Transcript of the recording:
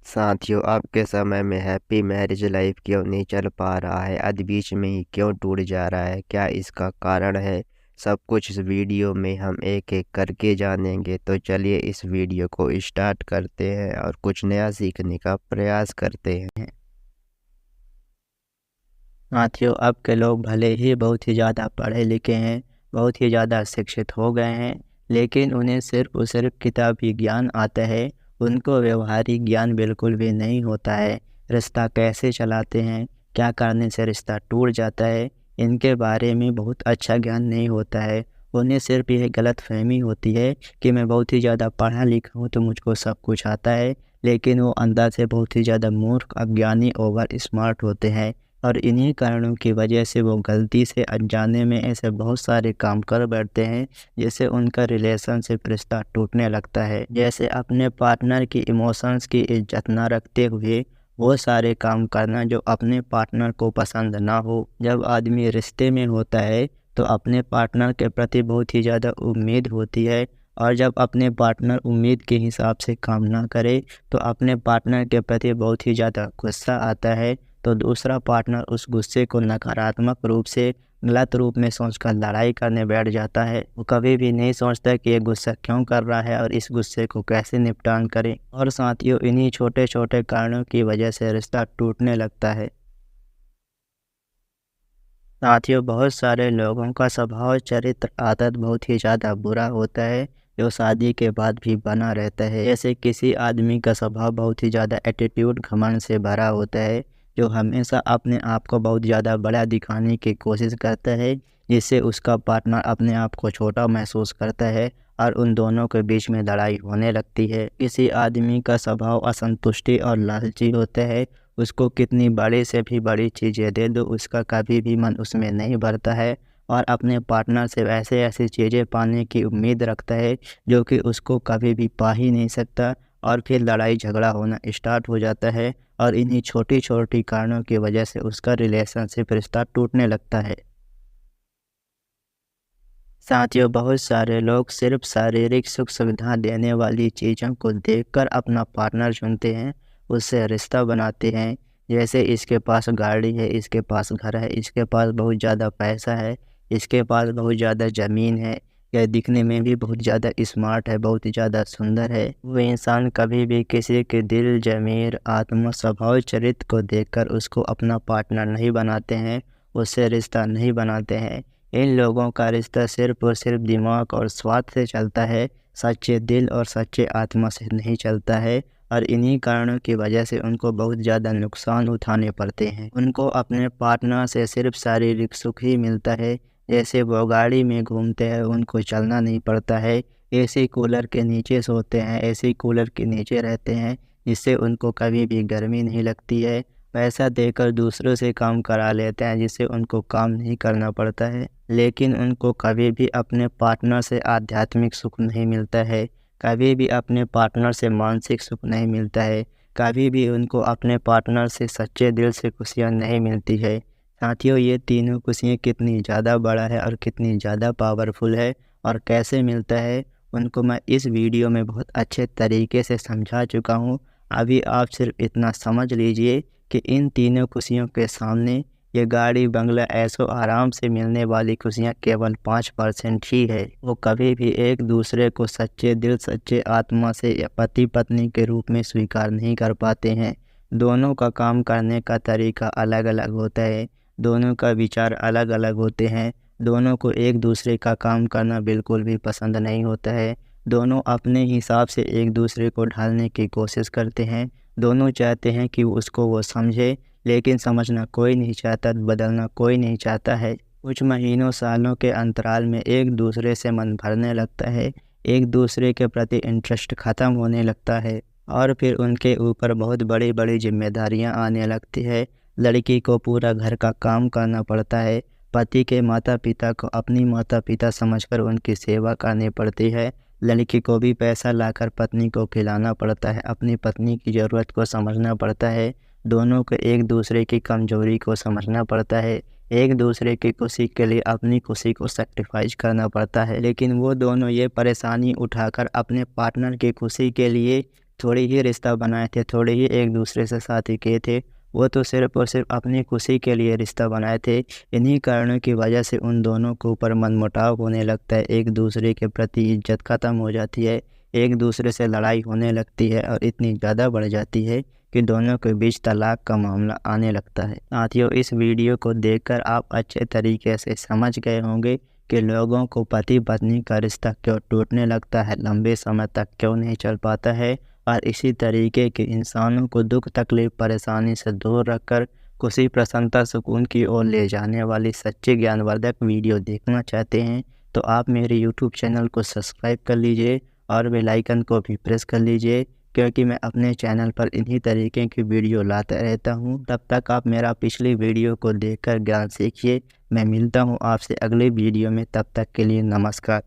साथियों, अब के समय में हैप्पी मैरिज लाइफ क्यों नहीं चल पा रहा है? अध बीच में ही क्यों टूट जा रहा है? क्या इसका कारण है? सब कुछ इस वीडियो में हम एक एक करके जानेंगे। तो चलिए इस वीडियो को स्टार्ट करते हैं और कुछ नया सीखने का प्रयास करते हैं। साथियों, अब के लोग भले ही बहुत ही ज़्यादा पढ़े लिखे हैं, बहुत ही ज़्यादा शिक्षित हो गए हैं, लेकिन उन्हें सिर्फ और सिर्फ किताबी ज्ञान आता है। उनको व्यवहारिक ज्ञान बिल्कुल भी नहीं होता है। रिश्ता कैसे चलाते हैं, क्या करने से रिश्ता टूट जाता है, इनके बारे में बहुत अच्छा ज्ञान नहीं होता है। उन्हें सिर्फ यह गलतफहमी होती है कि मैं बहुत ही ज़्यादा पढ़ा लिखा हूँ तो मुझको सब कुछ आता है, लेकिन वो अंदर से बहुत ही ज़्यादा मूर्ख, अज्ञानी, ओवर स्मार्ट होते हैं। और इन्हीं कारणों की वजह से वो गलती से अनजाने में ऐसे बहुत सारे काम कर बैठते हैं, जिससे उनका रिलेशनशिप रिश्ता टूटने लगता है। जैसे अपने पार्टनर की इमोशंस की इज्जत ना रखते हुए वो सारे काम करना जो अपने पार्टनर को पसंद ना हो। जब आदमी रिश्ते में होता है तो अपने पार्टनर के प्रति बहुत ही ज़्यादा उम्मीद होती है, और जब अपने पार्टनर उम्मीद के हिसाब से काम ना करे तो अपने पार्टनर के प्रति बहुत ही ज़्यादा गुस्सा आता है। तो दूसरा पार्टनर उस गुस्से को नकारात्मक रूप से, गलत रूप में सोचकर लड़ाई करने बैठ जाता है। वो कभी भी नहीं सोचता कि ये गुस्सा क्यों कर रहा है और इस गुस्से को कैसे निपटान करें। और साथियों, इन्हीं छोटे छोटे कारणों की वजह से रिश्ता टूटने लगता है। साथियों, बहुत सारे लोगों का स्वभाव, चरित्र, आदत बहुत ही ज़्यादा बुरा होता है, जो शादी के बाद भी बना रहता है। जैसे किसी आदमी का स्वभाव बहुत ही ज़्यादा एटीट्यूड, घमंड से भरा होता है, जो हमेशा अपने आप को बहुत ज़्यादा बड़ा दिखाने की कोशिश करता है, जिससे उसका पार्टनर अपने आप को छोटा महसूस करता है और उन दोनों के बीच में लड़ाई होने लगती है। किसी आदमी का स्वभाव असंतुष्टि और लालची होता है। उसको कितनी बड़ी से भी बड़ी चीज़ें दे दो, उसका कभी भी मन उसमें नहीं भरता है, और अपने पार्टनर से ऐसे ऐसी चीज़ें पाने की उम्मीद रखता है जो कि उसको कभी भी पा ही नहीं सकता। और फिर लड़ाई झगड़ा होना स्टार्ट हो जाता है, और इन्हीं छोटी छोटी कारणों की वजह से उसका रिलेशनशिप रिश्ता टूटने लगता है। साथियों, बहुत सारे लोग सिर्फ शारीरिक सुख सुविधा देने वाली चीज़ों को देखकर अपना पार्टनर चुनते हैं, उससे रिश्ता बनाते हैं। जैसे इसके पास गाड़ी है, इसके पास घर है, इसके पास बहुत ज़्यादा पैसा है, इसके पास बहुत ज़्यादा ज़मीन है, यह दिखने में भी बहुत ज़्यादा स्मार्ट है, बहुत ही ज़्यादा सुंदर है। वो इंसान कभी भी किसी के दिल, ज़मीर, आत्मा, स्वभाव, चरित्र को देखकर उसको अपना पार्टनर नहीं बनाते हैं, उससे रिश्ता नहीं बनाते हैं। इन लोगों का रिश्ता सिर्फ और सिर्फ दिमाग और स्वार्थ से चलता है, सच्चे दिल और सच्चे आत्मा से नहीं चलता है। और इन्हीं कारणों की वजह से उनको बहुत ज़्यादा नुकसान उठाने पड़ते हैं। उनको अपने पार्टनर से सिर्फ शारीरिक सुख ही मिलता है। जैसे वो गाड़ी में घूमते हैं, उनको चलना नहीं पड़ता है, एसी कूलर के नीचे सोते हैं, एसी कूलर के नीचे रहते हैं, जिससे उनको कभी भी गर्मी नहीं लगती है। पैसा देकर दूसरों से काम करा लेते हैं, जिससे उनको काम नहीं करना पड़ता है, लेकिन उनको कभी भी अपने पार्टनर से आध्यात्मिक सुख नहीं मिलता है, कभी भी अपने पार्टनर से मानसिक सुख नहीं मिलता है, कभी भी उनको अपने पार्टनर से सच्चे दिल से खुशियाँ नहीं मिलती है। साथियों, ये तीनों खुशियाँ कितनी ज़्यादा बड़ा है और कितनी ज़्यादा पावरफुल है और कैसे मिलता है, उनको मैं इस वीडियो में बहुत अच्छे तरीके से समझा चुका हूँ। अभी आप सिर्फ इतना समझ लीजिए कि इन तीनों खुशियों के सामने ये गाड़ी, बंगला, ऐशो आराम से मिलने वाली खुशियाँ केवल 5% ही है। वो कभी भी एक दूसरे को सच्चे दिल, सच्चे आत्मा से या पति पत्नी के रूप में स्वीकार नहीं कर पाते हैं। दोनों का काम करने का तरीका अलग अलग होता है, दोनों का विचार अलग अलग होते हैं, दोनों को एक दूसरे का काम करना बिल्कुल भी पसंद नहीं होता है। दोनों अपने हिसाब से एक दूसरे को ढालने की कोशिश करते हैं। दोनों चाहते हैं कि उसको वो समझे, लेकिन समझना कोई नहीं चाहता, बदलना कोई नहीं चाहता है। कुछ महीनों, सालों के अंतराल में एक दूसरे से मन भरने लगता है, एक दूसरे के प्रति इंटरेस्ट ख़त्म होने लगता है, और फिर उनके ऊपर बहुत बड़ी बड़ी जिम्मेदारियां आने लगती है। लड़की को पूरा घर का काम करना पड़ता है, पति के माता पिता को अपनी माता पिता समझकर उनकी सेवा करनी पड़ती है। लड़की को भी पैसा लाकर पत्नी को खिलाना पड़ता है, अपनी पत्नी की ज़रूरत को समझना पड़ता है, दोनों को एक दूसरे की कमजोरी को समझना पड़ता है, एक दूसरे की खुशी के लिए अपनी खुशी को सेक्रीफाइस करना पड़ता है। लेकिन वो दोनों ये परेशानी उठाकर अपने पार्टनर की खुशी के लिए थोड़ी ही रिश्ता बनाए थे, थोड़े ही एक दूसरे से शादी किए थे, वो तो सिर्फ़ और सिर्फ़ अपनी खुशी के लिए रिश्ता बनाए थे। इन्हीं कारणों की वजह से उन दोनों के ऊपर मनमुटाव होने लगता है, एक दूसरे के प्रति इज़्ज़त ख़त्म हो जाती है, एक दूसरे से लड़ाई होने लगती है और इतनी ज़्यादा बढ़ जाती है कि दोनों के बीच तलाक का मामला आने लगता है। साथियों, इस वीडियो को देखकर आप अच्छे तरीके से समझ गए होंगे कि लोगों को पति पत्नी का रिश्ता क्यों टूटने लगता है, लंबे समय तक क्यों नहीं चल पाता है, और इसी तरीके के इंसानों को दुख तकलीफ परेशानी से दूर रखकर खुशी प्रसन्नता सुकून की ओर ले जाने वाली सच्ची ज्ञानवर्धक वीडियो देखना चाहते हैं तो आप मेरे यूट्यूब चैनल को सब्सक्राइब कर लीजिए और बेल आइकन को भी प्रेस कर लीजिए, क्योंकि मैं अपने चैनल पर इन्हीं तरीके की वीडियो लाता रहता हूं। तब तक आप मेरा पिछली वीडियो को देखकर ज्ञान सीखिए। मैं मिलता हूं आपसे अगले वीडियो में, तब तक के लिए नमस्कार।